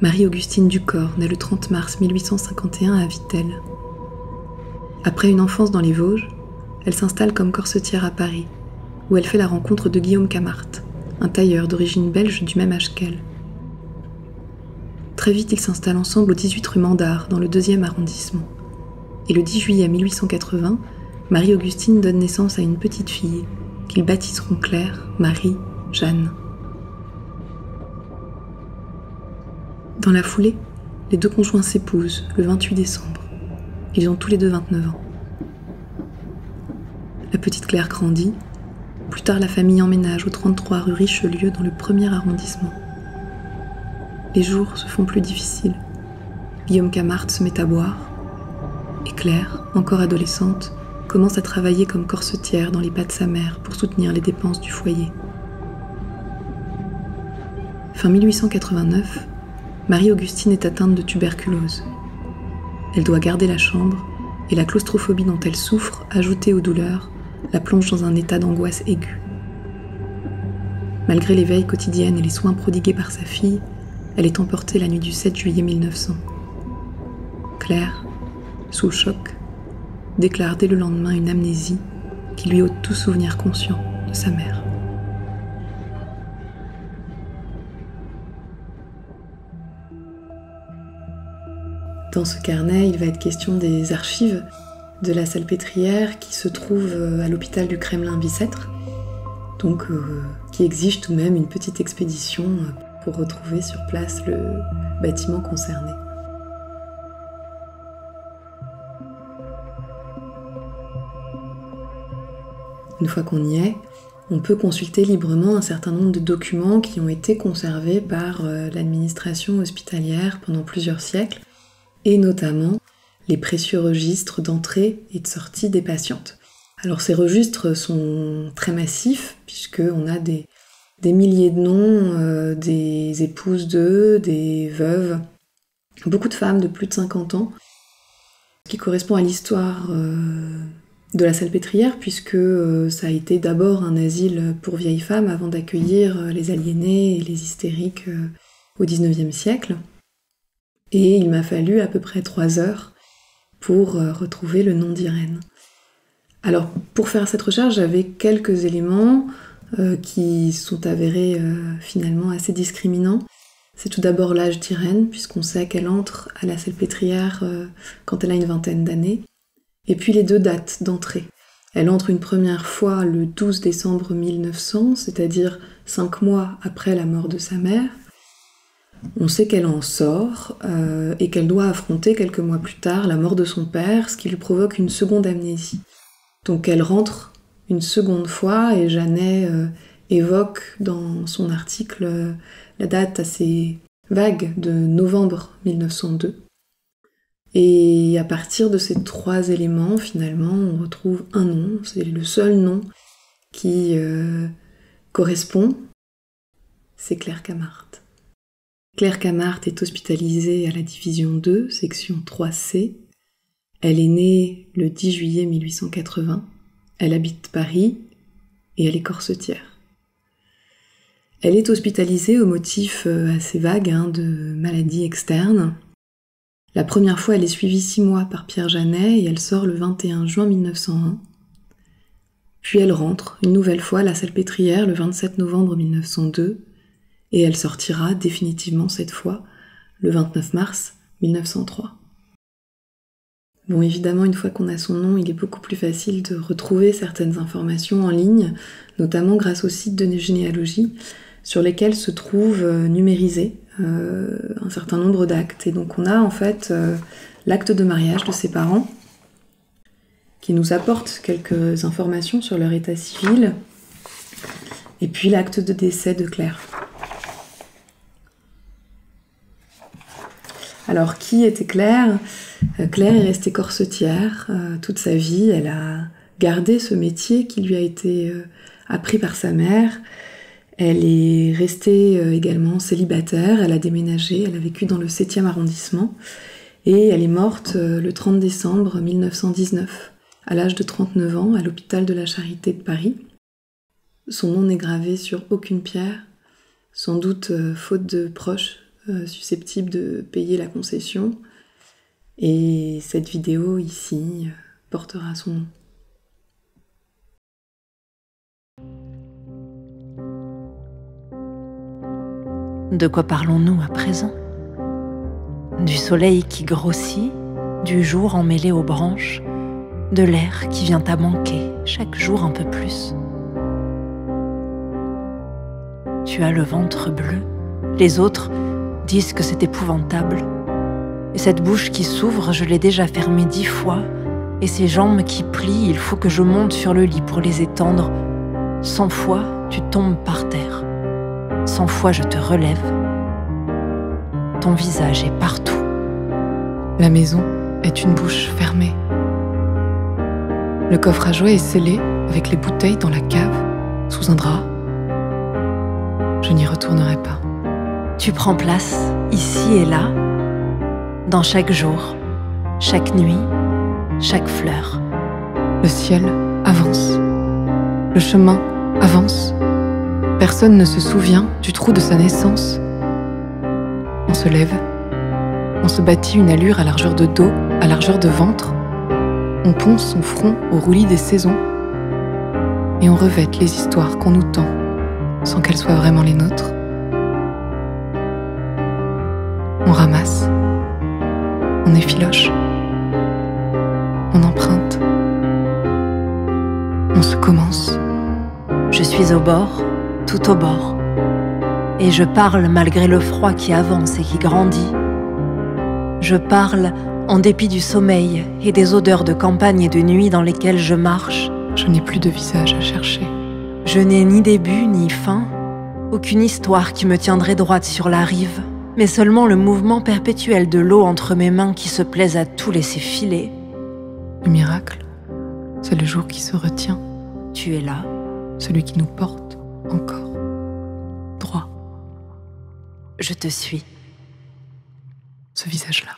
Marie-Augustine Ducor naît le 30 mars 1851 à Vittel. Après une enfance dans les Vosges, elle s'installe comme corsetière à Paris, où elle fait la rencontre de Guillaume Camart, un tailleur d'origine belge du même âge qu'elle. Très vite, ils s'installent ensemble au 18 rue Mandar, dans le 2e arrondissement. Et le 10 juillet 1880, Marie-Augustine donne naissance à une petite fille, qu'ils baptiseront Claire, Marie, Jeanne. Dans la foulée, les deux conjoints s'épousent le 28 décembre. Ils ont tous les deux 29 ans. La petite Claire grandit. Plus tard, la famille emménage au 33 rue Richelieu dans le 1er arrondissement. Les jours se font plus difficiles. Guillaume Camart se met à boire. Et Claire, encore adolescente, commence à travailler comme corsetière dans les pas de sa mère pour soutenir les dépenses du foyer. Fin 1889, Marie-Augustine est atteinte de tuberculose. Elle doit garder la chambre et la claustrophobie dont elle souffre, ajoutée aux douleurs, la plonge dans un état d'angoisse aiguë. Malgré les veilles quotidiennes et les soins prodigués par sa fille, elle est emportée la nuit du 7 juillet 1900. Claire, sous le choc, déclare dès le lendemain une amnésie qui lui ôte tout souvenir conscient de sa mère. Dans ce carnet, il va être question des archives de la Salpêtrière qui se trouve à l'hôpital du Kremlin-Bicêtre, donc qui exige tout de même une petite expédition pour retrouver sur place le bâtiment concerné. Une fois qu'on y est, on peut consulter librement un certain nombre de documents qui ont été conservés par l'administration hospitalière pendant plusieurs siècles, et notamment les précieux registres d'entrée et de sortie des patientes. Alors ces registres sont très massifs, puisqu'on a des milliers de noms, des épouses d'eux, des veuves, beaucoup de femmes de plus de 50 ans, ce qui correspond à l'histoire de la Salpêtrière, puisque ça a été d'abord un asile pour vieilles femmes avant d'accueillir les aliénés et les hystériques au XIXe siècle. Et il m'a fallu à peu près 3 heures pour retrouver le nom d'Irène. Alors, pour faire cette recherche, j'avais quelques éléments qui sont avérés finalement assez discriminants. C'est tout d'abord l'âge d'Irène, puisqu'on sait qu'elle entre à la Salpêtrière quand elle a une 20aine d'années. Et puis les 2 dates d'entrée. Elle entre une première fois le 12 décembre 1900, c'est-à-dire 5 mois après la mort de sa mère. On sait qu'elle en sort et qu'elle doit affronter quelques mois plus tard la mort de son père, ce qui lui provoque une seconde amnésie. Donc elle rentre une seconde fois et Janet évoque dans son article la date assez vague de novembre 1902. Et à partir de ces 3 éléments, finalement, on retrouve un nom, c'est le seul nom qui correspond, c'est Claire Camart. Claire Camart est hospitalisée à la division 2, section 3C. Elle est née le 10 juillet 1880. Elle habite Paris et elle est corsetière. Elle est hospitalisée au motif assez vague de maladies externes. La première fois, elle est suivie 6 mois par Pierre Janet et elle sort le 21 juin 1901. Puis elle rentre une nouvelle fois à la Salpêtrière le 27 novembre 1902. Et elle sortira définitivement cette fois, le 29 mars 1903. Bon, évidemment, une fois qu'on a son nom, il est beaucoup plus facile de retrouver certaines informations en ligne, notamment grâce au site de généalogie, sur lesquels se trouvent numérisés un certain nombre d'actes. Et donc on a en fait l'acte de mariage de ses parents, qui nous apporte quelques informations sur leur état civil, et puis l'acte de décès de Claire. Alors, qui était Claire ? Claire est restée corsetière toute sa vie. Elle a gardé ce métier qui lui a été appris par sa mère. Elle est restée également célibataire. Elle a déménagé. Elle a vécu dans le 7e arrondissement. Et elle est morte le 30 décembre 1919, à l'âge de 39 ans, à l'hôpital de la Charité de Paris. Son nom n'est gravé sur aucune pierre, sans doute faute de proches susceptibles de payer la concession. Et cette vidéo ici portera son nom. De quoi parlons-nous à présent? Du soleil qui grossit, du jour emmêlé aux branches, de l'air qui vient à manquer chaque jour un peu plus. Tu as le ventre bleu, les autres disent que c'est épouvantable. Et cette bouche qui s'ouvre, je l'ai déjà fermée 10 fois, et ces jambes qui plient, il faut que je monte sur le lit pour les étendre. 100 fois, tu tombes par terre. 100 fois, je te relève. Ton visage est partout. La maison est une bouche fermée. Le coffre à jouets est scellé avec les bouteilles dans la cave, sous un drap. Je n'y retournerai pas. Tu prends place, ici et là, dans chaque jour, chaque nuit, chaque fleur. Le ciel avance. Le chemin avance. Personne ne se souvient du trou de sa naissance. On se lève. On se bâtit une allure à largeur de dos, à largeur de ventre. On ponce son front au roulis des saisons. Et on revête les histoires qu'on nous tend, sans qu'elles soient vraiment les nôtres. On ramasse. On effiloche. On emprunte. On se commence. Je suis au bord, tout au bord. Et je parle malgré le froid qui avance et qui grandit. Je parle en dépit du sommeil et des odeurs de campagne et de nuit dans lesquelles je marche. Je n'ai plus de visage à chercher. Je n'ai ni début ni fin, aucune histoire qui me tiendrait droite sur la rive, mais seulement le mouvement perpétuel de l'eau entre mes mains qui se plaisent à tout laisser filer. Le miracle, c'est le jour qui se retient. Tu es là. Celui qui nous porte encore droit. Je te suis. Ce visage-là.